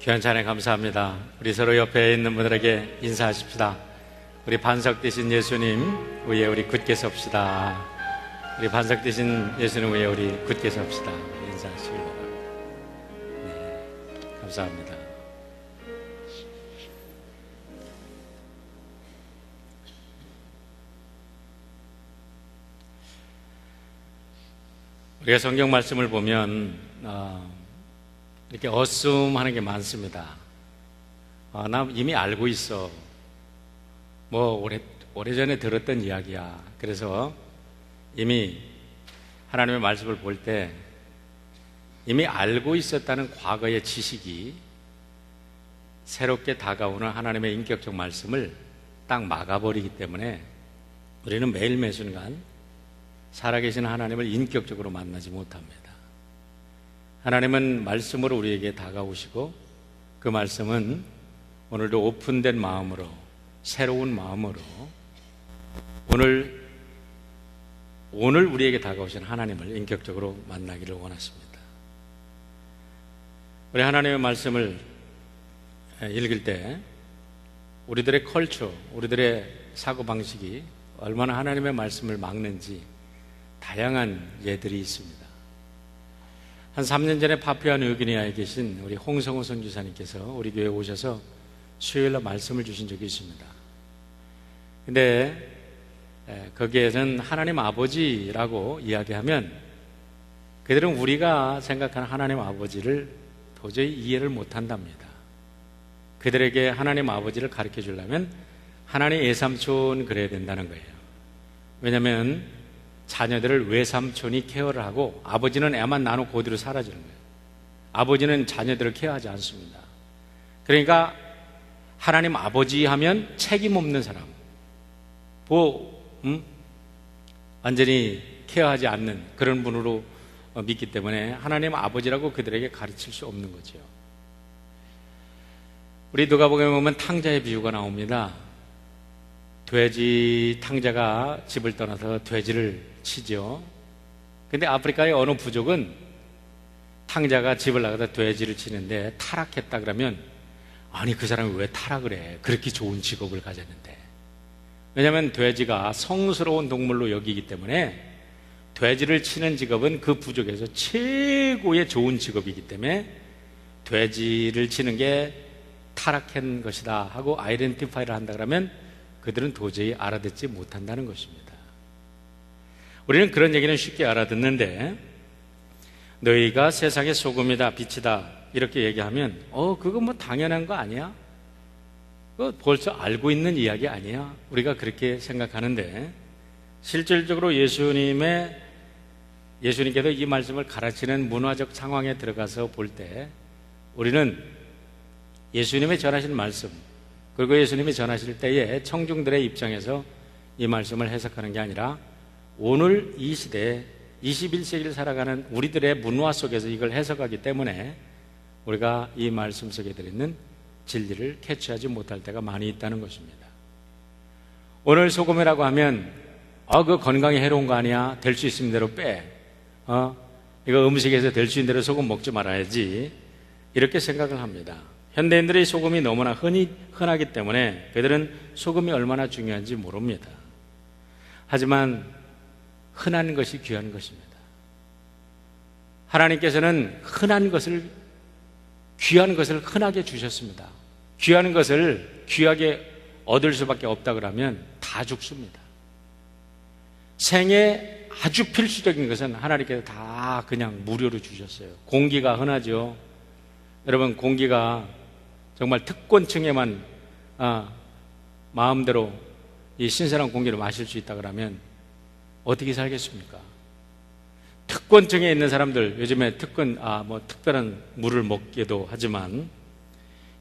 귀한 찬양 감사합니다. 우리 서로 옆에 있는 분들에게 인사하십시다. 우리 반석 되신 예수님 위에 우리 굳게 섭시다. 우리 반석 되신 예수님 위에 우리 굳게 섭시다. 인사하시기 바랍니다. 네, 감사합니다. 우리가 성경 말씀을 보면 이렇게 어쏨하는 게 많습니다. 나 이미 알고 있어. 오래전에 들었던 이야기야. 그래서 이미 하나님의 말씀을 볼 때 이미 알고 있었다는 과거의 지식이 새롭게 다가오는 하나님의 인격적 말씀을 딱 막아버리기 때문에 우리는 매일 매순간 살아계신 하나님을 인격적으로 만나지 못합니다. 하나님은 말씀으로 우리에게 다가오시고 그 말씀은 오늘도 오픈된 마음으로, 새로운 마음으로 오늘 우리에게 다가오신 하나님을 인격적으로 만나기를 원하십니다. 우리 하나님의 말씀을 읽을 때 우리들의 컬처, 우리들의 사고방식이 얼마나 하나님의 말씀을 막는지 다양한 예들이 있습니다. 한 3년 전에 파푸아뉴기니아에 계신 우리 홍성호 선교사님께서 우리 교회에 오셔서 수요일날 말씀을 주신 적이 있습니다. 근데 거기에는 하나님 아버지라고 이야기하면 그들은 우리가 생각하는 하나님 아버지를 도저히 이해를 못한답니다. 그들에게 하나님 아버지를 가르쳐 주려면 하나님 외삼촌 그래야 된다는 거예요. 왜냐하면 자녀들을 외삼촌이 케어를 하고 아버지는 애만 나누고 그대로 사라지는 거예요. 아버지는 자녀들을 케어하지 않습니다. 그러니까 하나님 아버지 하면 책임 없는 사람, 완전히 케어하지 않는 그런 분으로 믿기 때문에 하나님 아버지라고 그들에게 가르칠 수 없는 거죠. 우리 누가복음에 보면 탕자의 비유가 나옵니다. 돼지 탕자가 집을 떠나서 돼지를 치죠. 근데 아프리카의 어느 부족은 탕자가 집을 나가다 돼지를 치는데 타락했다 그러면 아니 그 사람이 왜 타락을 해? 그렇게 좋은 직업을 가졌는데. 왜냐하면 돼지가 성스러운 동물로 여기기 때문에 돼지를 치는 직업은 그 부족에서 최고의 좋은 직업이기 때문에 돼지를 치는 게 타락한 것이다 하고 아이덴티파이를 한다 그러면 그들은 도저히 알아듣지 못한다는 것입니다. 우리는 그런 얘기는 쉽게 알아듣는데 너희가 세상의 소금이다 빛이다 이렇게 얘기하면 그거 뭐 당연한 거 아니야? 그거 벌써 알고 있는 이야기 아니야? 우리가 그렇게 생각하는데 실질적으로 예수님께서 이 말씀을 가르치는 문화적 상황에 들어가서 볼 때 우리는 예수님의 전하신 말씀 그리고 예수님이 전하실 때에 청중들의 입장에서 이 말씀을 해석하는 게 아니라 오늘 이 시대에 21세기를 살아가는 우리들의 문화 속에서 이걸 해석하기 때문에 우리가 이 말씀 속에 들어있는 진리를 캐치하지 못할 때가 많이 있다는 것입니다. 오늘 소금이라고 하면 그거 건강에 해로운 거 아니야? 될 수 있는 대로 빼. 이거 음식에서 될 수 있는 대로 소금 먹지 말아야지. 이렇게 생각을 합니다. 현대인들의 소금이 너무나 흔하기 때문에 그들은 소금이 얼마나 중요한지 모릅니다. 하지만 흔한 것이 귀한 것입니다. 하나님께서는 귀한 것을 흔하게 주셨습니다. 귀한 것을 귀하게 얻을 수밖에 없다 그러면 다 죽습니다. 생에 아주 필수적인 것은 하나님께서 다 그냥 무료로 주셨어요. 공기가 흔하죠. 여러분 공기가 정말 특권층에만 마음대로 이 신선한 공기를 마실 수 있다 그러면 어떻게 살겠습니까? 특권층에 있는 사람들 요즘에 특별한 물을 먹기도 하지만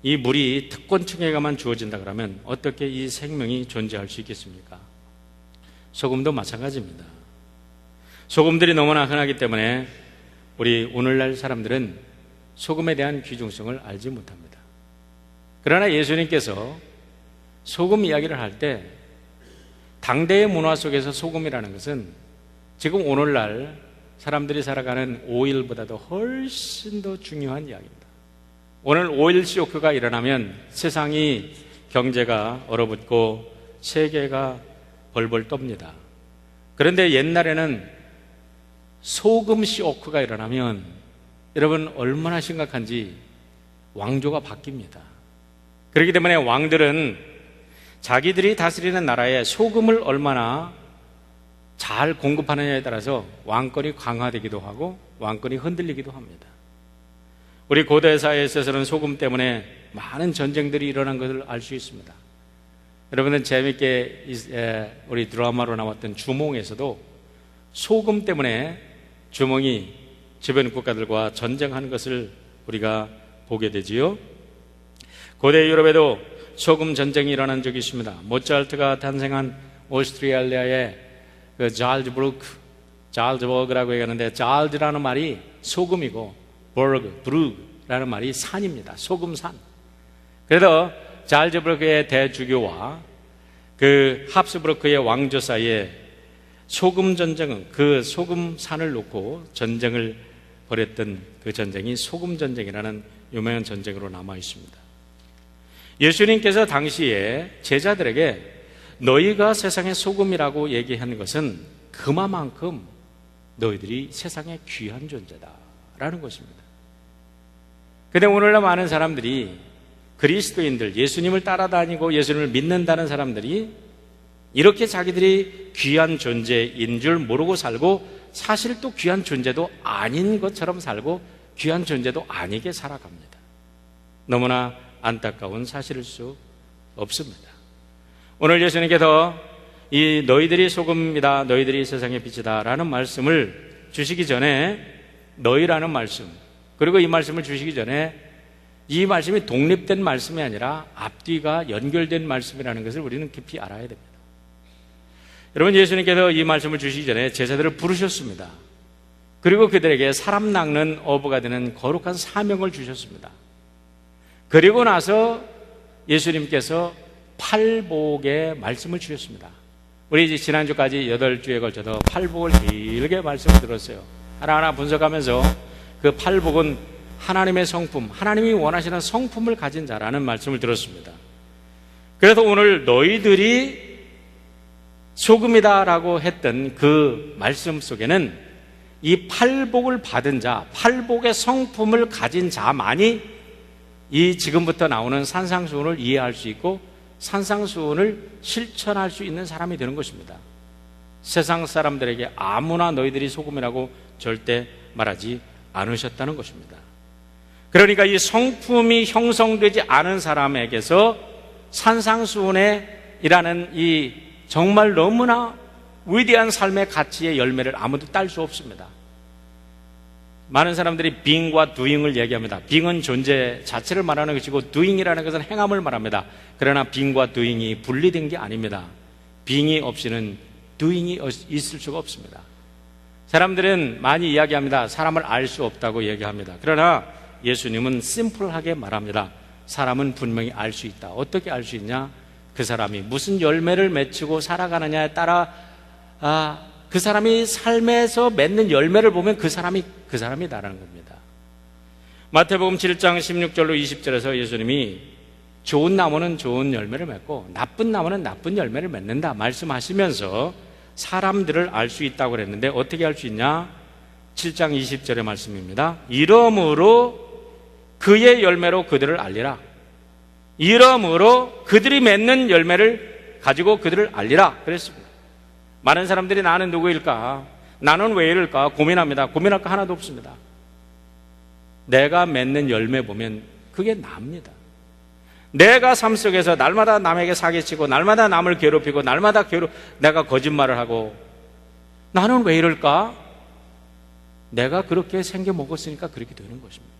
이 물이 특권층에만 주어진다 그러면 어떻게 이 생명이 존재할 수 있겠습니까? 소금도 마찬가지입니다. 소금들이 너무나 흔하기 때문에 우리 오늘날 사람들은 소금에 대한 귀중성을 알지 못합니다. 그러나 예수님께서 소금 이야기를 할 때 당대의 문화 속에서 소금이라는 것은 지금 오늘날 사람들이 살아가는 오일보다도 훨씬 더 중요한 이야기입니다. 오늘 오일 쇼크가 일어나면 세상이 경제가 얼어붙고 세계가 벌벌 떱니다. 그런데 옛날에는 소금 쇼크가 일어나면 여러분 얼마나 심각한지 왕조가 바뀝니다. 그렇기 때문에 왕들은 자기들이 다스리는 나라에 소금을 얼마나 잘 공급하느냐에 따라서 왕권이 강화되기도 하고 왕권이 흔들리기도 합니다. 우리 고대 사회에 있어서는 소금 때문에 많은 전쟁들이 일어난 것을 알 수 있습니다. 여러분은 재미있게 우리 드라마로 나왔던 주몽에서도 소금 때문에 주몽이 주변 국가들과 전쟁하는 것을 우리가 보게 되지요. 고대 유럽에도 소금 전쟁이 일어난 적이 있습니다. 모차르트가 탄생한 오스트리아의 그 잘즈버그라고 얘기하는데, 잘즈라는 말이 소금이고 브루그라는 말이 산입니다. 소금산. 그래서 잘즈버그의 대주교와 그 합스부르크의 왕조 사이에 소금 전쟁은, 그 소금산을 놓고 전쟁을 벌였던 그 전쟁이 소금 전쟁이라는 유명한 전쟁으로 남아 있습니다. 예수님께서 당시에 제자들에게 너희가 세상의 소금이라고 얘기한 것은 그만큼 너희들이 세상의 귀한 존재다라는 것입니다. 그런데 오늘날 많은 사람들이, 그리스도인들, 예수님을 따라다니고 예수님을 믿는다는 사람들이 이렇게 자기들이 귀한 존재인 줄 모르고 살고, 사실 또 귀한 존재도 아닌 것처럼 살고 귀한 존재도 아니게 살아갑니다. 너무나 안타까운 사실일 수 없습니다. 오늘 예수님께서 이 너희들이 소금이다, 너희들이 세상의 빛이다 라는 말씀을 주시기 전에, 너희라는 말씀, 그리고 이 말씀을 주시기 전에 이 말씀이 독립된 말씀이 아니라 앞뒤가 연결된 말씀이라는 것을 우리는 깊이 알아야 됩니다. 여러분, 예수님께서 이 말씀을 주시기 전에 제자들을 부르셨습니다. 그리고 그들에게 사람 낚는 어부가 되는 거룩한 사명을 주셨습니다. 그리고 나서 예수님께서 팔복의 말씀을 주셨습니다. 우리 이제 지난주까지 8주에 걸쳐서 팔복을 길게 말씀을 들었어요. 하나하나 분석하면서 그 팔복은 하나님의 성품, 하나님이 원하시는 성품을 가진 자라는 말씀을 들었습니다. 그래서 오늘 너희들이 소금이다라고 했던 그 말씀 속에는 이 팔복을 받은 자, 팔복의 성품을 가진 자만이 이 지금부터 나오는 산상수훈을 이해할 수 있고 산상수훈을 실천할 수 있는 사람이 되는 것입니다. 세상 사람들에게 아무나 너희들이 소금이라고 절대 말하지 않으셨다는 것입니다. 그러니까 이 성품이 형성되지 않은 사람에게서 산상수훈에 일하는 이 정말 너무나 위대한 삶의 가치의 열매를 아무도 딸 수 없습니다. 많은 사람들이 being과 doing을 얘기합니다. being은 존재 자체를 말하는 것이고 doing이라는 것은 행함을 말합니다. 그러나 being과 doing이 분리된 게 아닙니다. being이 없이는 doing이 있을 수가 없습니다. 사람들은 많이 이야기합니다. 사람을 알 수 없다고 얘기합니다. 그러나 예수님은 심플하게 말합니다. 사람은 분명히 알 수 있다. 어떻게 알 수 있냐? 그 사람이 무슨 열매를 맺히고 살아가느냐에 따라 그 사람이 삶에서 맺는 열매를 보면 그 사람이 나라는 겁니다. 마태복음 7장 16절로 20절에서 예수님이 좋은 나무는 좋은 열매를 맺고 나쁜 나무는 나쁜 열매를 맺는다 말씀하시면서 사람들을 알 수 있다고 그랬는데 어떻게 알 수 있냐? 7장 20절의 말씀입니다. 이러므로 그의 열매로 그들을 알리라. 이러므로 그들이 맺는 열매를 가지고 그들을 알리라 그랬습니다. 많은 사람들이 나는 누구일까? 나는 왜 이럴까? 고민합니다. 고민할 거 하나도 없습니다. 내가 맺는 열매 보면 그게 납니다. 내가 삶 속에서 날마다 남에게 사기치고 날마다 남을 괴롭히고 날마다 내가 거짓말을 하고 나는 왜 이럴까? 내가 그렇게 생겨 먹었으니까 그렇게 되는 것입니다.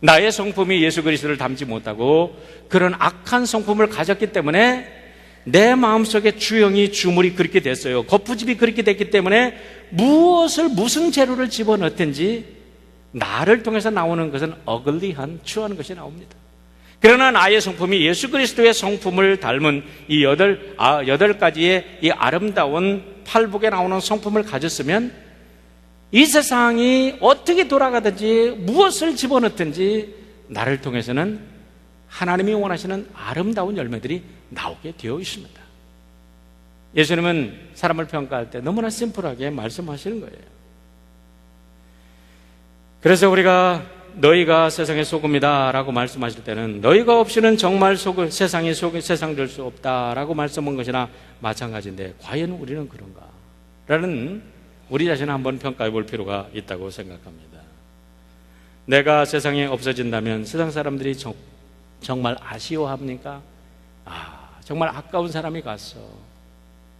나의 성품이 예수 그리스도를 닮지 못하고 그런 악한 성품을 가졌기 때문에 내 마음속에 주형이 주물이 그렇게 됐어요. 거푸집이 그렇게 됐기 때문에 무슨 재료를 집어넣든지 나를 통해서 나오는 것은 어글리한 추한 것이 나옵니다. 그러나 나의 성품이 예수 그리스도의 성품을 닮은 이 여덟 가지의 이 아름다운 팔복에 나오는 성품을 가졌으면 이 세상이 어떻게 돌아가든지 무엇을 집어넣든지 나를 통해서는 하나님이 원하시는 아름다운 열매들이 나오게 되어 있습니다. 예수님은 사람을 평가할 때 너무나 심플하게 말씀하시는 거예요. 그래서 우리가 너희가 세상의 소금이다 라고 말씀하실 때는 너희가 없이는 정말 세상 될 수 없다 라고 말씀한 것이나 마찬가지인데 과연 우리는 그런가? 라는 우리 자신을 한번 평가해 볼 필요가 있다고 생각합니다. 내가 세상에 없어진다면 세상 사람들이 정말 아쉬워합니까? 정말 아까운 사람이 갔어.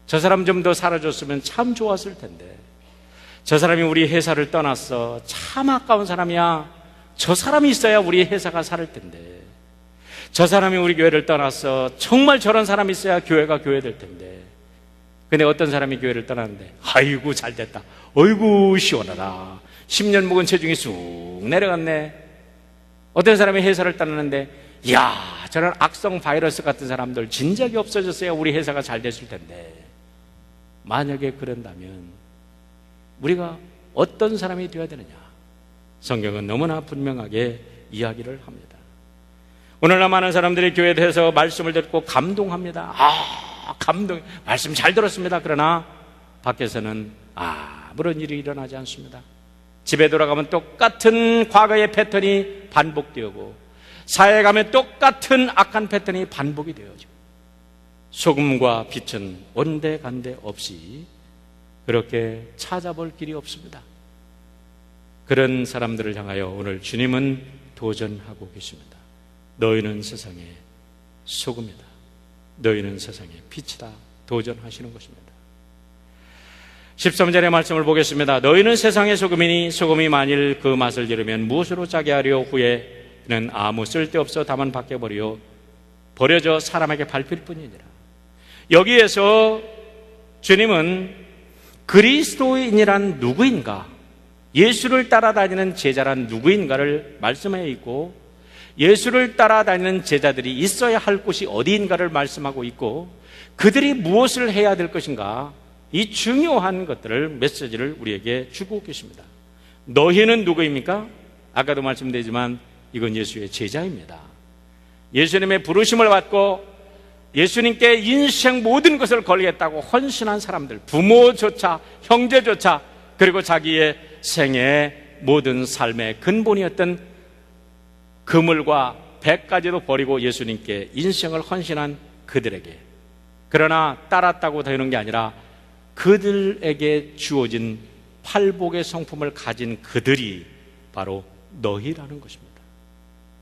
저 사람 좀 더 살아줬으면 참 좋았을 텐데. 저 사람이 우리 회사를 떠났어. 참 아까운 사람이야. 저 사람이 있어야 우리 회사가 살 텐데. 저 사람이 우리 교회를 떠났어. 정말 저런 사람이 있어야 교회가 교회 될 텐데. 근데 어떤 사람이 교회를 떠났는데 아이고 잘됐다. 어이구 시원하다. 10년 묵은 체중이 쑥 내려갔네. 어떤 사람이 회사를 떠났는데 이야 저런 악성 바이러스 같은 사람들 진작에 없어졌어야 우리 회사가 잘 됐을 텐데. 만약에 그런다면 우리가 어떤 사람이 되어야 되느냐? 성경은 너무나 분명하게 이야기를 합니다. 오늘날 많은 사람들이 교회에 대해서 말씀을 듣고 감동합니다. 감동, 말씀 잘 들었습니다. 그러나 밖에서는 아무런 일이 일어나지 않습니다. 집에 돌아가면 똑같은 과거의 패턴이 반복되고 사회에 가면 똑같은 악한 패턴이 반복이 되어지고 소금과 빛은 온데간데 없이 그렇게 찾아볼 길이 없습니다. 그런 사람들을 향하여 오늘 주님은 도전하고 계십니다. 너희는 세상의 소금이다. 너희는 세상의 빛이다. 도전하시는 것입니다. 13절의 말씀을 보겠습니다. 너희는 세상의 소금이니 소금이 만일 그 맛을 잃으면 무엇으로 짜게 하려 후에는 아무 쓸데없어 다만 버려져 사람에게 밟힐 뿐이니라. 여기에서 주님은 그리스도인이란 누구인가, 예수를 따라다니는 제자란 누구인가를 말씀해 있고 예수를 따라다니는 제자들이 있어야 할 곳이 어디인가를 말씀하고 있고 그들이 무엇을 해야 될 것인가, 이 중요한 것들을 메시지를 우리에게 주고 계십니다. 너희는 누구입니까? 아까도 말씀드리지만 이건 예수의 제자입니다. 예수님의 부르심을 받고 예수님께 인생 모든 것을 걸겠다고 헌신한 사람들, 부모조차 형제조차 그리고 자기의 생의 모든 삶의 근본이었던 그물과 배까지도 버리고 예수님께 인생을 헌신한 그들에게, 그러나 따랐다고 되는 게 아니라 그들에게 주어진 팔복의 성품을 가진 그들이 바로 너희라는 것입니다.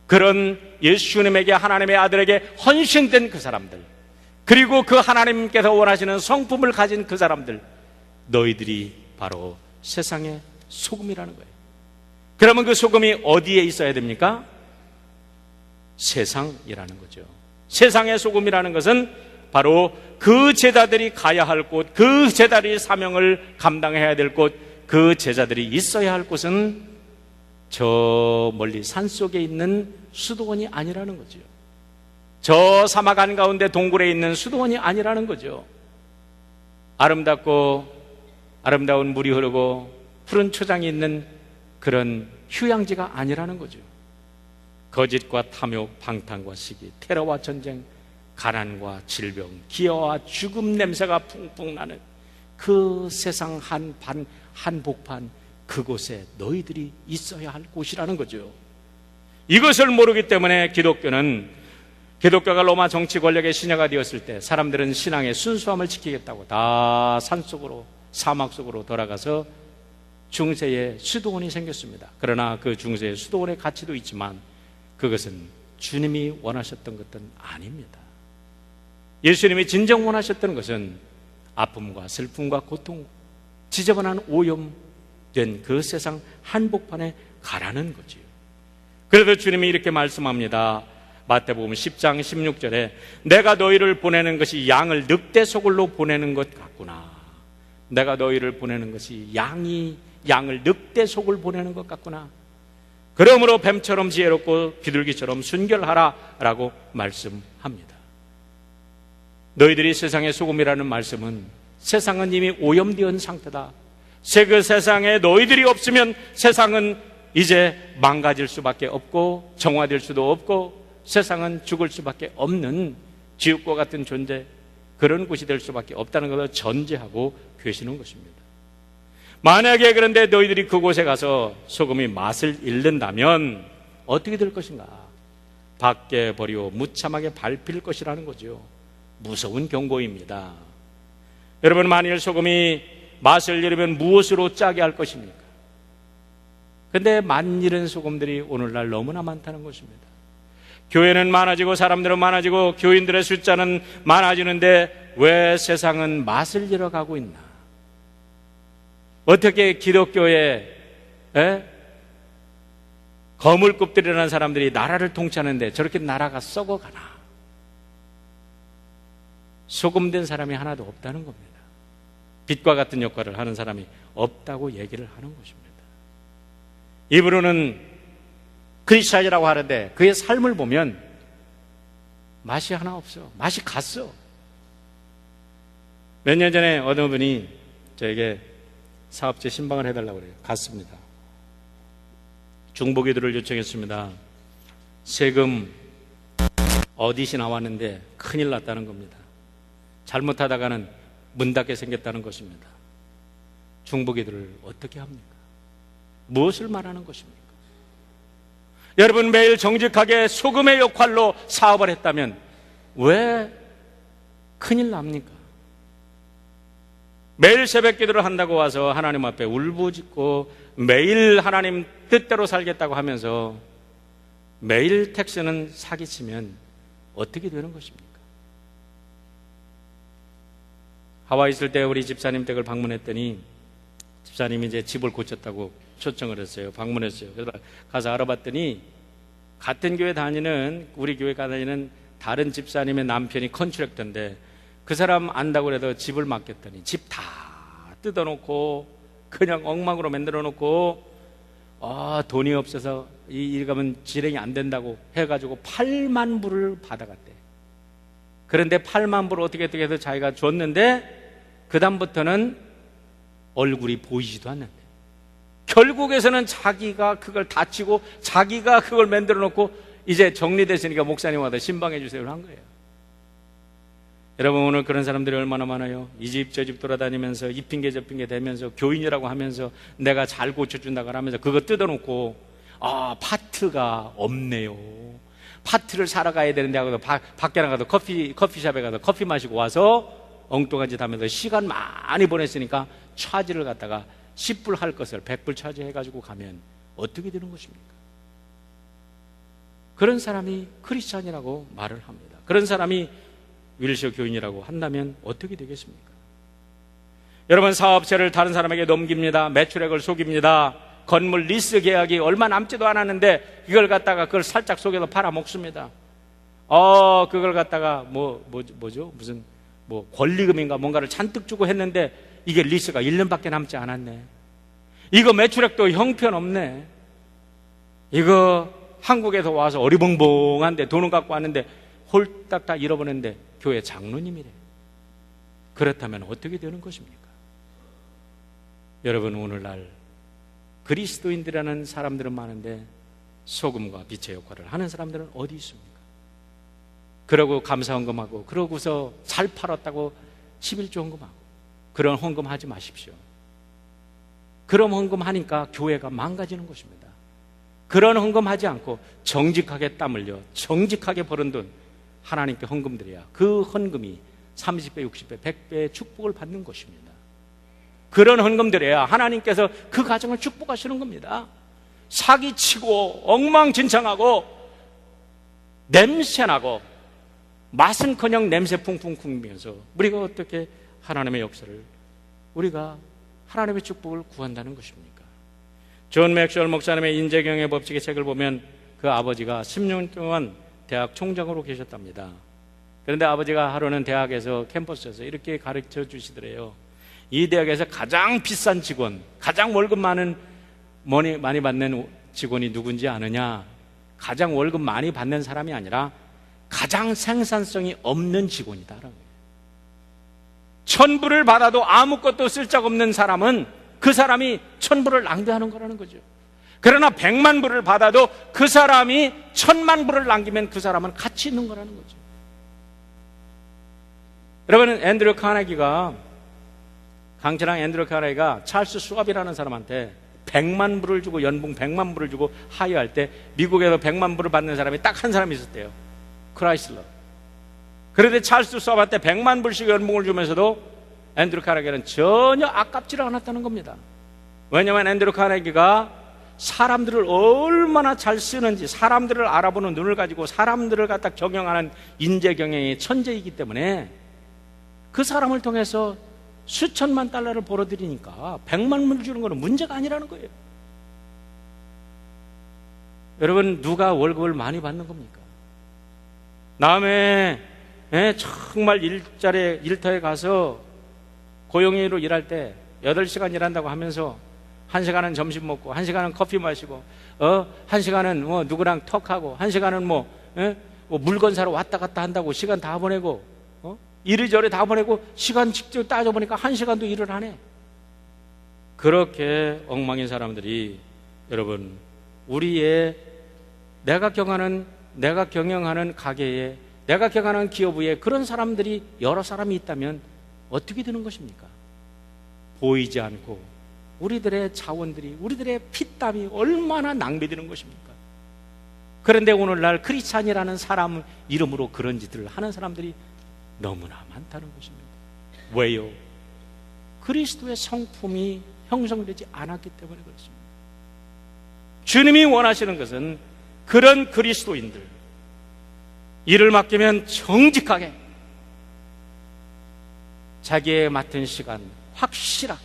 그런 예수님에게, 하나님의 아들에게 헌신된 그 사람들, 그리고 그 하나님께서 원하시는 성품을 가진 그 사람들, 너희들이 바로 세상의 소금이라는 거예요. 그러면 그 소금이 어디에 있어야 됩니까? 세상이라는 거죠. 세상의 소금이라는 것은 바로 그 제자들이 가야 할 곳, 그 제자들이 사명을 감당해야 될 곳, 그 제자들이 있어야 할 곳은 저 멀리 산속에 있는 수도원이 아니라는 거죠. 저 사막 한가운데 동굴에 있는 수도원이 아니라는 거죠. 아름다운 물이 흐르고 푸른 초장이 있는 그런 휴양지가 아니라는 거죠. 거짓과 탐욕, 방탕과 시기, 테러와 전쟁, 가난과 질병, 기아와 죽음 냄새가 풍풍 나는 그 세상 한복판, 그곳에 너희들이 있어야 할 곳이라는 거죠. 이것을 모르기 때문에 기독교가 로마 정치 권력의 신화가 되었을 때 사람들은 신앙의 순수함을 지키겠다고 다 산속으로, 사막 속으로 돌아가서 중세의 수도원이 생겼습니다. 그러나 그 중세의 수도원의 가치도 있지만 그것은 주님이 원하셨던 것은 아닙니다. 예수님이 진정 원하셨던 것은 아픔과 슬픔과 고통, 지저분한 오염된 그 세상 한복판에 가라는 거지요. 그래서 주님이 이렇게 말씀합니다. 마태복음 10장 16절에 내가 너희를 보내는 것이 양을 늑대 소굴로 보내는 것 같구나. 내가 너희를 보내는 것이 양을 늑대 소굴 보내는 것 같구나. 그러므로 뱀처럼 지혜롭고 비둘기처럼 순결하라 라고 말씀합니다. 너희들이 세상의 소금이라는 말씀은 세상은 이미 오염되은 상태다. 그 세상에 너희들이 없으면 세상은 이제 망가질 수밖에 없고 정화될 수도 없고 세상은 죽을 수밖에 없는 지옥과 같은 존재, 그런 곳이 될 수밖에 없다는 것을 전제하고 계시는 것입니다. 만약에 그런데 너희들이 그곳에 가서 소금이 맛을 잃는다면 어떻게 될 것인가? 밖에 버리고 무참하게 밟힐 것이라는 거죠. 무서운 경고입니다. 여러분, 만일 소금이 맛을 잃으면 무엇으로 짜게 할 것입니까? 그런데 맛 잃은 소금들이 오늘날 너무나 많다는 것입니다. 교회는 많아지고 사람들은 많아지고 교인들의 숫자는 많아지는데 왜 세상은 맛을 잃어가고 있나? 어떻게 기독교에 거물급들이라는 사람들이 나라를 통치하는데 저렇게 나라가 썩어가나? 소금된 사람이 하나도 없다는 겁니다. 빛과 같은 역할을 하는 사람이 없다고 얘기를 하는 것입니다. 입으로는 크리스찬이라고 하는데 그의 삶을 보면 맛이 하나 없어. 맛이 갔어. 몇 년 전에 어느 분이 저에게 사업체 신방을 해달라고 그래요. 갔습니다. 중보기도를 요청했습니다. 세금 어디시 나왔는데 큰일 났다는 겁니다. 잘못하다가는 문 닫게 생겼다는 것입니다. 중보기도를 어떻게 합니까? 무엇을 말하는 것입니까? 여러분, 매일 정직하게 소금의 역할로 사업을 했다면 왜 큰일 납니까? 매일 새벽 기도를 한다고 와서 하나님 앞에 울부짖고 매일 하나님 뜻대로 살겠다고 하면서 매일 택시는 사기치면 어떻게 되는 것입니까? 하와이 있을 때 우리 집사님 댁을 방문했더니 집사님이 이제 집을 고쳤다고 초청을 했어요. 방문했어요. 그래서 가서 알아봤더니 같은 교회 다니는, 우리 교회 다니는 다른 집사님의 남편이 컨트랙터인데 그 사람 안다고 해서 집을 맡겼더니 집 다 뜯어놓고 그냥 엉망으로 만들어 놓고 돈이 없어서 이 일 가면 진행이 안 된다고 해가지고 8만 불을 받아갔대. 그런데 8만 불을 어떻게 해서 자기가 줬는데 그 다음부터는 얼굴이 보이지도 않는데 결국에서는 자기가 그걸 다치고 자기가 그걸 만들어 놓고 이제 정리됐으니까 목사님 와서 신방해 주세요 한 거예요. 여러분, 오늘 그런 사람들이 얼마나 많아요. 이 집 저 집 돌아다니면서 이 핑계 저 핑계 대면서 교인이라고 하면서 내가 잘 고쳐준다고 하면서 그거 뜯어놓고 파트가 없네요. 파트를 사러 가야 되는데 하고 밖에 나가서 커피숍에 가서 커피 마시고 와서 엉뚱한 짓 하면서 시간 많이 보냈으니까 차지를 갖다가 10불 할 것을 100불 차지해가지고 가면 어떻게 되는 것입니까? 그런 사람이 크리스찬이라고 말을 합니다. 그런 사람이 윌셔 교인이라고 한다면 어떻게 되겠습니까? 여러분, 사업체를 다른 사람에게 넘깁니다. 매출액을 속입니다. 건물 리스 계약이 얼마 남지도 않았는데 이걸 갖다가 그걸 살짝 속여서 팔아먹습니다. 그걸 갖다가 뭐죠? 무슨 권리금인가 뭔가를 잔뜩 주고 했는데 이게 리스가 1년밖에 남지 않았네. 이거 매출액도 형편없네. 이거 한국에서 와서 어리벙벙한데 돈은 갖고 왔는데 홀딱 다 잃어버렸는데 교회 장로님이래. 그렇다면 어떻게 되는 것입니까? 여러분, 오늘날 그리스도인들이라는 사람들은 많은데 소금과 빛의 역할을 하는 사람들은 어디 있습니까? 그러고 감사헌금하고 그러고서 잘 팔았다고 11조 헌금하고 그런 헌금하지 마십시오. 그런 헌금하니까 교회가 망가지는 것입니다. 그런 헌금하지 않고 정직하게 땀 흘려 정직하게 벌은 돈 하나님께 헌금드려야 그 헌금이 30배, 60배, 100배의 축복을 받는 것입니다. 그런 헌금드려야 하나님께서 그 가정을 축복하시는 겁니다. 사기치고 엉망진창하고 냄새나고 맛은커녕 냄새 풍풍 풍기면서 우리가 어떻게 하나님의 역사를, 우리가 하나님의 축복을 구한다는 것입니까? 존 맥스웰 목사님의 인재경의 법칙의 책을 보면 그 아버지가 10년 동안 대학 총장으로 계셨답니다. 그런데 아버지가 하루는 대학에서 캠퍼스에서 이렇게 가르쳐 주시더래요. 이 대학에서 가장 비싼 직원, 가장 월급 많이 받는 직원이 누군지 아느냐? 가장 월급 많이 받는 사람이 아니라 가장 생산성이 없는 직원이다. 1000불을 받아도 아무것도 쓸 적 없는 사람은 그 사람이 1000불을 낭비하는 거라는 거죠. 그러나 100만 불을 받아도 그 사람이 1000만 불을 남기면 그 사람은 가치 있는 거라는 거죠. 여러분, 앤드류 카네기가, 강철왕 앤드류 카네기가 찰스 수왑이라는 사람한테 100만 불을 주고, 연봉 100만 불을 주고 하이할 때 미국에서 100만 불을 받는 사람이 딱 한 사람이 있었대요. 크라이슬러. 그런데 찰스 수왑한테 100만 불씩 연봉을 주면서도 앤드류 카네기는 전혀 아깝지를 않았다는 겁니다. 왜냐하면 앤드류 카네기가 사람들을 얼마나 잘 쓰는지, 사람들을 알아보는 눈을 가지고 사람들을 갖다 경영하는 인재경영의 천재이기 때문에 그 사람을 통해서 수천만 달러를 벌어들이니까 100만 불 주는 것은 문제가 아니라는 거예요. 여러분, 누가 월급을 많이 받는 겁니까? 남의 정말 일터에 가서 고용인으로 일할 때 8시간 일한다고 하면서 1시간은 점심 먹고 1시간은 커피 마시고 1시간은 뭐 누구랑 턱하고 1시간은 뭐 물건 사러 왔다 갔다 한다고 시간 다 보내고 이리저리 다 보내고 시간 직접 따져보니까 1시간도 일을 안 해. 그렇게 엉망인 사람들이 여러분 우리의 내가 경영하는 가게에, 내가 경영하는 기업에 그런 사람들이 여러 사람이 있다면 어떻게 되는 것입니까? 보이지 않고 우리들의 자원들이, 우리들의 피땀이 얼마나 낭비되는 것입니까? 그런데 오늘날 크리스찬이라는 사람 이름으로 그런 짓을 하는 사람들이 너무나 많다는 것입니다. 왜요? 그리스도의 성품이 형성되지 않았기 때문에 그렇습니다. 주님이 원하시는 것은 그런 그리스도인들, 일을 맡기면 정직하게 자기의 맡은 시간 확실하게,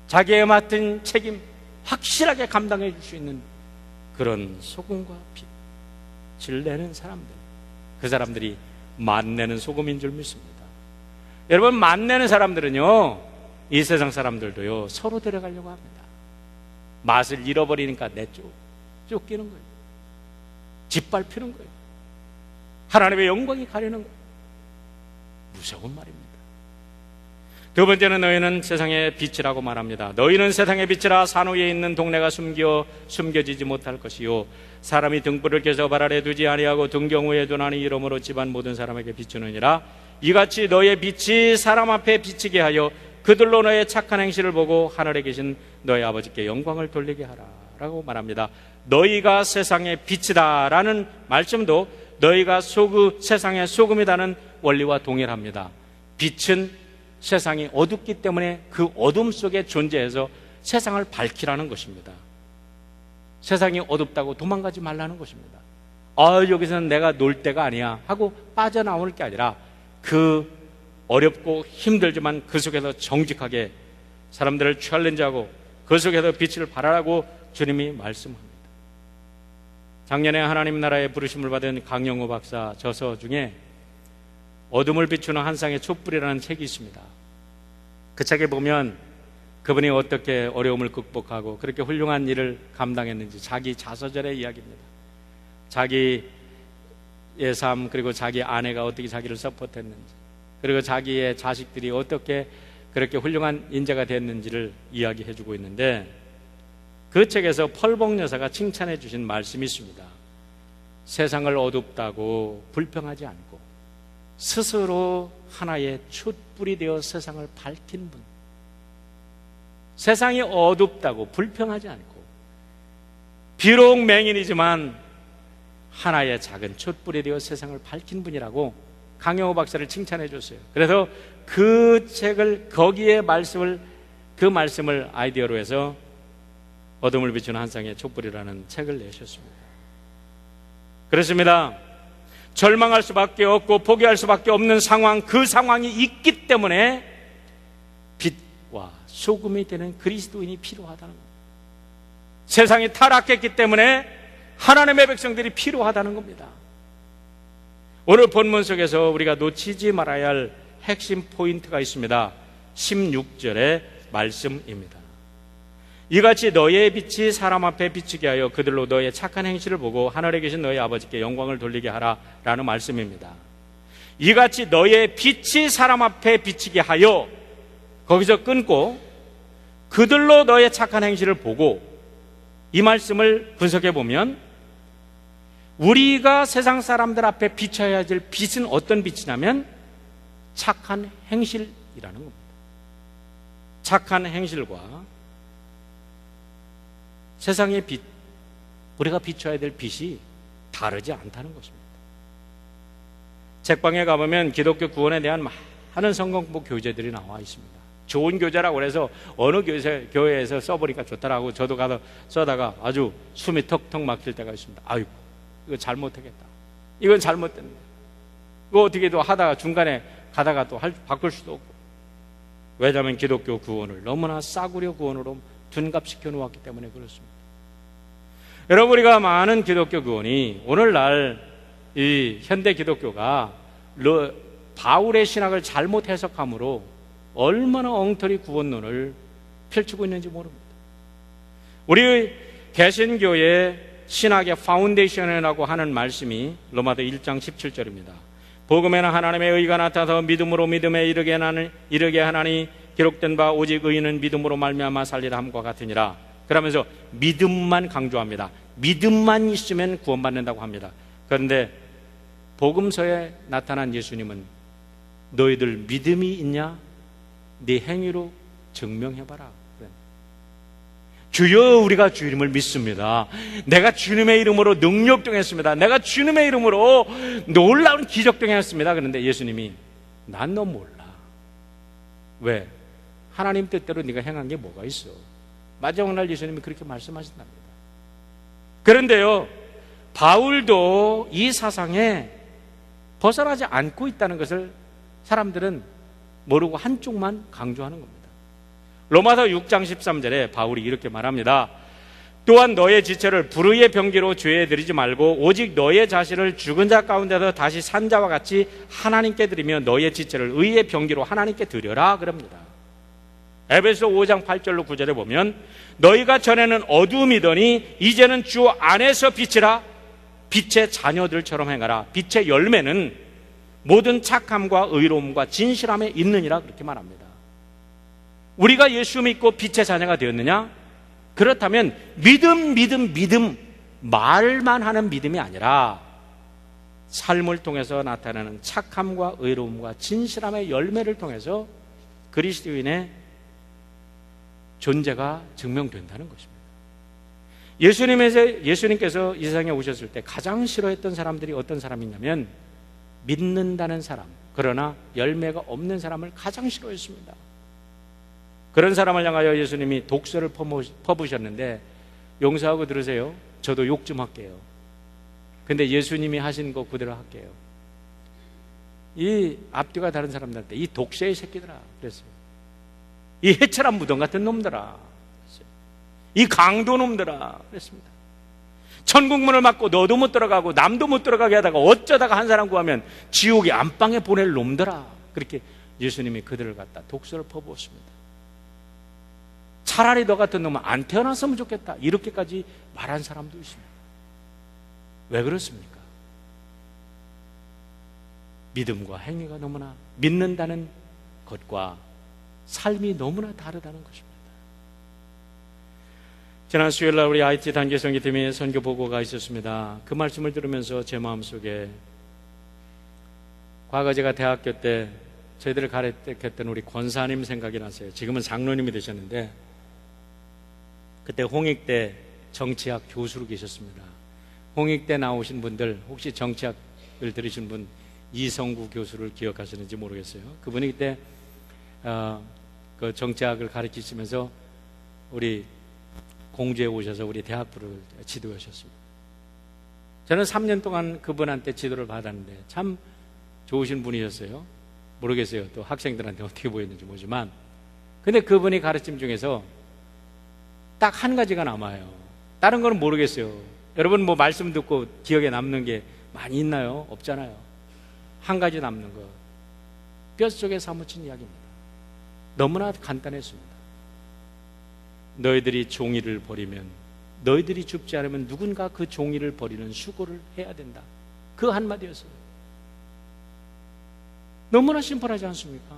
자기의 맡은 책임 확실하게 감당해 줄 수 있는 그런 소금과 빛을 내는 사람들, 그 사람들이 맛내는 소금인 줄 믿습니다. 여러분, 맛내는 사람들은요, 이 세상 사람들도요, 서로 데려가려고 합니다. 맛을 잃어버리니까 쫓기는 거예요. 짓밟히는 거예요. 하나님의 영광이 가려는 거예요. 무서운 말입니다. 두 번째는 너희는 세상의 빛이라고 말합니다. 너희는 세상의 빛이라 산 위에 있는 동네가 숨겨지지 못할 것이요, 사람이 등불을 켜서 발 아래 두지 아니하고 등경 위에 두나니 이러므로 집안 모든 사람에게 비추느니라. 이같이 너의 빛이 사람 앞에 비치게 하여 그들로 너의 착한 행실을 보고 하늘에 계신 너의 아버지께 영광을 돌리게 하라 라고 말합니다. 너희가 세상의 빛이다 라는 말씀도 너희가 세상의 소금이라는 원리와 동일합니다. 빛은 세상이 어둡기 때문에 그 어둠 속에 존재해서 세상을 밝히라는 것입니다. 세상이 어둡다고 도망가지 말라는 것입니다. 여기서는 내가 놀 때가 아니야 하고 빠져나올 게 아니라 그 어렵고 힘들지만 그 속에서 정직하게 사람들을 챌린지하고 그 속에서 빛을 발하라고 주님이 말씀합니다. 작년에 하나님 나라에 부르심을 받은 강영호 박사 저서 중에 어둠을 비추는 한 쌍의 촛불이라는 책이 있습니다. 그 책에 보면 그분이 어떻게 어려움을 극복하고 그렇게 훌륭한 일을 감당했는지 자기 자서전의 이야기입니다. 자기의 삶, 그리고 자기 아내가 어떻게 자기를 서포트했는지, 그리고 자기의 자식들이 어떻게 그렇게 훌륭한 인재가 됐는지를 이야기해주고 있는데, 그 책에서 펄봉 여사가 칭찬해 주신 말씀이 있습니다. 세상을 어둡다고 불평하지 않고 스스로 하나의 촛불이 되어 세상을 밝힌 분, 세상이 어둡다고 불평하지 않고 비록 맹인이지만 하나의 작은 촛불이 되어 세상을 밝힌 분이라고 강영호 박사를 칭찬해 줬어요. 그래서 그 책을, 거기에 그 말씀을 아이디어로 해서 어둠을 비추는 한 쌍의 촛불이라는 책을 내셨습니다. 그렇습니다. 절망할 수밖에 없고 포기할 수밖에 없는 상황, 그 상황이 있기 때문에 빛과 소금이 되는 그리스도인이 필요하다는 겁니다. 세상이 타락했기 때문에 하나님의 백성들이 필요하다는 겁니다. 오늘 본문 속에서 우리가 놓치지 말아야 할 핵심 포인트가 있습니다. 16절의 말씀입니다. 이같이 너의 빛이 사람 앞에 비치게 하여 그들로 너의 착한 행실을 보고 하늘에 계신 너의 아버지께 영광을 돌리게 하라 라는 말씀입니다. 이같이 너의 빛이 사람 앞에 비치게 하여, 거기서 끊고 그들로 너의 착한 행실을 보고 이 말씀을 분석해 보면 우리가 세상 사람들 앞에 비춰야 될 빛은 어떤 빛이냐면 착한 행실이라는 겁니다. 착한 행실과 세상의 빛, 우리가 비춰야 될 빛이 다르지 않다는 것입니다. 책방에 가보면 기독교 구원에 대한 많은 성경공부 교재들이 나와 있습니다. 좋은 교재라고 해서 어느 교회에서 써보니까 좋더라고 저도 가서 써다가 아주 숨이 턱턱 막힐 때가 있습니다. 아이고, 이거 잘못하겠다. 이건 잘못됐네. 이거 어떻게도 하다가 중간에 가다가 또 바꿀 수도 없고. 왜냐하면 기독교 구원을 너무나 싸구려 구원으로 둔갑시켜 놓았기 때문에 그렇습니다. 여러분, 우리가 많은 기독교 구원이 오늘날 이 현대 기독교가 바울의 신학을 잘못 해석함으로 얼마나 엉터리 구원론을 펼치고 있는지 모릅니다. 우리 개신교의 신학의 파운데이션이라고 하는 말씀이 로마서 1장 17절입니다. 복음에는 하나님의 의가 나타나서 믿음으로 믿음에 이르게 하나니 기록된 바 오직 의인은 믿음으로 말미암아 살리라 함과 같으니라. 그러면서 믿음만 강조합니다. 믿음만 있으면 구원받는다고 합니다. 그런데 복음서에 나타난 예수님은 너희들 믿음이 있냐? 네 행위로 증명해봐라. 주여, 우리가 주님을 믿습니다. 내가 주님의 이름으로 능력도 했습니다. 내가 주님의 이름으로 놀라운 기적도 했습니다. 그런데 예수님이 난 너 몰라. 왜? 하나님 뜻대로 네가 행한 게 뭐가 있어? 마지막 날 예수님이 그렇게 말씀하신답니다. 그런데요, 바울도 이 사상에 벗어나지 않고 있다는 것을 사람들은 모르고 한쪽만 강조하는 겁니다. 로마서 6장 13절에 바울이 이렇게 말합니다. 또한 너의 지체를 불의의 병기로 죄에 드리지 말고 오직 너의 자신을 죽은 자 가운데서 다시 산 자와 같이 하나님께 드리며 너의 지체를 의의 병기로 하나님께 드려라 그럽니다. 에베소 5장 8절로 9절에 보면 너희가 전에는 어두움이더니 이제는 주 안에서 빛이라. 빛의 자녀들처럼 행하라. 빛의 열매는 모든 착함과 의로움과 진실함에 있느니라 그렇게 말합니다. 우리가 예수 믿고 빛의 자녀가 되었느냐? 그렇다면 믿음 말만 하는 믿음이 아니라 삶을 통해서 나타나는 착함과 의로움과 진실함의 열매를 통해서 그리스도인의 존재가 증명된다는 것입니다. 예수님께서 이 세상에 오셨을 때 가장 싫어했던 사람들이 어떤 사람이냐면 믿는다는 사람, 그러나 열매가 없는 사람을 가장 싫어했습니다. 그런 사람을 향하여 예수님이 독서를 퍼부으셨는데 용서하고 들으세요. 저도 욕 좀 할게요. 근데 예수님이 하신 거 그대로 할게요. 이 앞뒤가 다른 사람들한테 이 독새의 새끼들아 그랬어요. 이 해철한 무덤 같은 놈들아, 이 강도 놈들아 그랬습니다. 천국문을 막고 너도 못 들어가고 남도 못 들어가게 하다가 어쩌다가 한 사람 구하면 지옥의 안방에 보낼 놈들아, 그렇게 예수님이 그들을 갖다 독서를 퍼부었습니다. 차라리 너 같은 놈은 안 태어났으면 좋겠다, 이렇게까지 말한 사람도 있습니다. 왜 그렇습니까? 믿음과 행위가 너무나, 믿는다는 것과 삶이 너무나 다르다는 것입니다. 지난 수요일날 우리 IT 단계성기팀의 선교 보고가 있었습니다. 그 말씀을 들으면서 제 마음속에 과거 제가 대학교 때 저희들을 가르쳤던 우리 권사님 생각이 났어요. 지금은 장로님이 되셨는데 그때 홍익대 정치학 교수로 계셨습니다. 홍익대 나오신 분들 혹시 정치학을 들으신 분 이성구 교수를 기억하시는지 모르겠어요. 그분이 그때 그 정치학을 가르치시면서 우리 공주에 오셔서 우리 대학부를 지도하셨습니다. 저는 3년 동안 그분한테 지도를 받았는데 참 좋으신 분이셨어요. 모르겠어요. 또 학생들한테 어떻게 보였는지 모르지만, 근데 그분이 가르침 중에서 딱 한 가지가 남아요. 다른 거는 모르겠어요. 여러분 뭐 말씀 듣고 기억에 남는 게 많이 있나요? 없잖아요. 한 가지 남는 거, 뼛속에 사무친 이야기입니다. 너무나 간단했습니다. 너희들이 종이를 버리면, 너희들이 죽지 않으면 누군가 그 종이를 버리는 수고를 해야 된다. 그 한마디였어요. 너무나 심플하지 않습니까?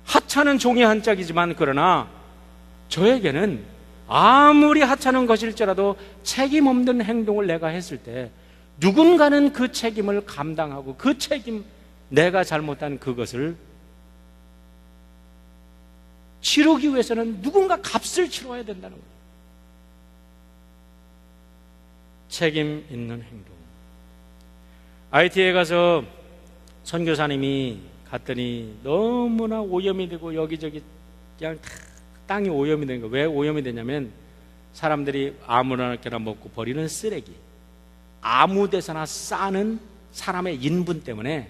하찮은 종이 한 짝이지만 그러나 저에게는 아무리 하찮은 것일지라도 책임 없는 행동을 내가 했을 때 누군가는 그 책임을 감당하고 그 책임, 내가 잘못한 그것을 치르기 위해서는 누군가 값을 치러야 된다는 거예요. 책임 있는 행동. IT에 가서 선교사님이 갔더니 너무나 오염이 되고 여기저기 그냥 땅이 오염이 된 거예요. 왜 오염이 되냐면 사람들이 아무렇게나 먹고 버리는 쓰레기, 아무 데서나 싸는 사람의 인분 때문에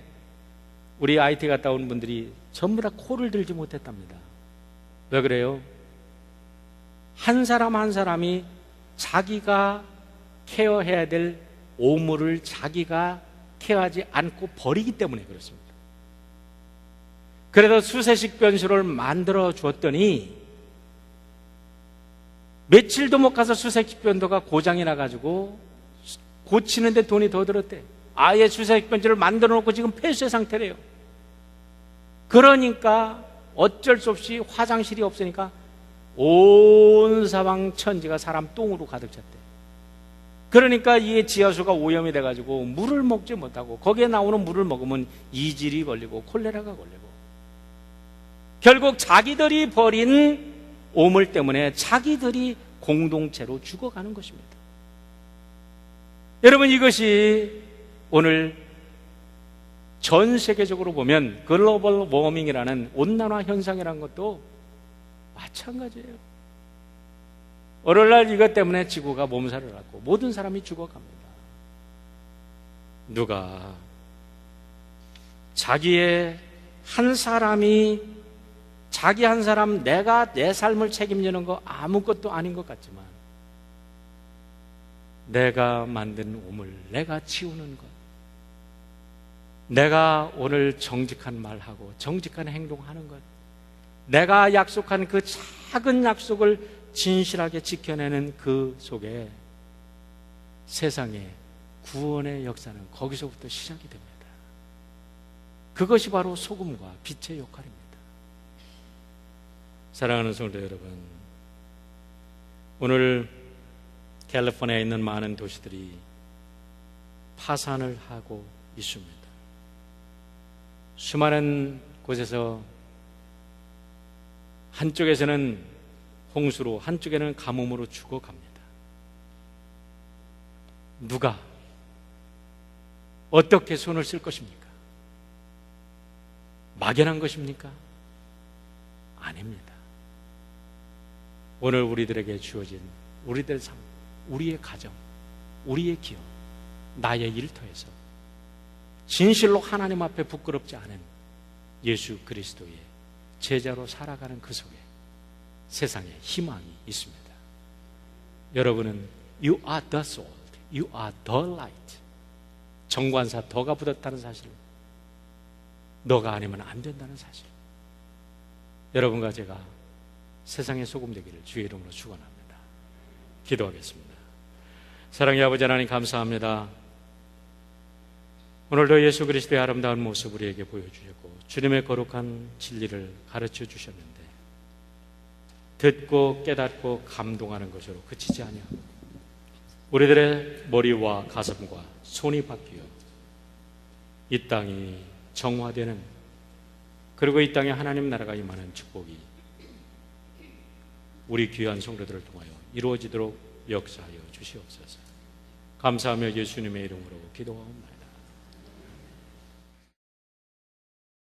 우리 IT 갔다 온 분들이 전부 다 코를 들지 못했답니다. 왜 그래요? 한 사람 한 사람이 자기가 케어해야 될 오물을 자기가 케어하지 않고 버리기 때문에 그렇습니다. 그래서 수세식 변수를 만들어 주었더니 며칠도 못 가서 수세식 변도가 고장이 나가지고 고치는데 돈이 더 들었대. 아예 수세식 변수를 만들어 놓고 지금 폐쇄 상태래요. 그러니까 어쩔 수 없이 화장실이 없으니까 온 사방 천지가 사람 똥으로 가득 찼대. 그러니까 이 지하수가 오염이 돼가지고 물을 먹지 못하고 거기에 나오는 물을 먹으면 이질이 걸리고 콜레라가 걸리고 결국 자기들이 버린 오물 때문에 자기들이 공동체로 죽어가는 것입니다. 여러분, 이것이 오늘 전 세계적으로 보면 글로벌 워밍이라는 온난화 현상이라는 것도 마찬가지예요. 오늘날 이것 때문에 지구가 몸살을 앓고 모든 사람이 죽어갑니다. 누가 자기의 한 사람이 자기 한 사람 내가 내 삶을 책임지는 거 아무것도 아닌 것 같지만 내가 만든 오물, 내가 치우는 것, 내가 오늘 정직한 말하고 정직한 행동하는 것, 내가 약속한 그 작은 약속을 진실하게 지켜내는 그 속에 세상의 구원의 역사는 거기서부터 시작이 됩니다. 그것이 바로 소금과 빛의 역할입니다. 사랑하는 성도 여러분, 오늘 캘리포니아에 있는 많은 도시들이 파산을 하고 있습니다. 수많은 곳에서 한쪽에서는 홍수로, 한쪽에는 가뭄으로 죽어갑니다. 누가 어떻게 손을 쓸 것입니까? 막연한 것입니까? 아닙니다. 오늘 우리들에게 주어진 우리들 삶, 우리의 가정, 우리의 기업, 나의 일터에서 진실로 하나님 앞에 부끄럽지 않은 예수 그리스도의 제자로 살아가는 그 속에 세상에 희망이 있습니다. 여러분은 You are the salt, You are the light. 정관사 더가 붙었다는 사실, 너가 아니면 안 된다는 사실, 여러분과 제가 세상의 소금 되기를 주의 이름으로 축원합니다. 기도하겠습니다. 사랑의 아버지 하나님, 감사합니다. 오늘도 예수 그리스도의 아름다운 모습 우리에게 보여주셨고 주님의 거룩한 진리를 가르쳐 주셨는데 듣고 깨닫고 감동하는 것으로 그치지 아니하고 우리들의 머리와 가슴과 손이 바뀌어 이 땅이 정화되는, 그리고 이 땅에 하나님 나라가 임하는 축복이 우리 귀한 성도들을 통하여 이루어지도록 역사하여 주시옵소서. 감사하며 예수님의 이름으로 기도하옵나이다.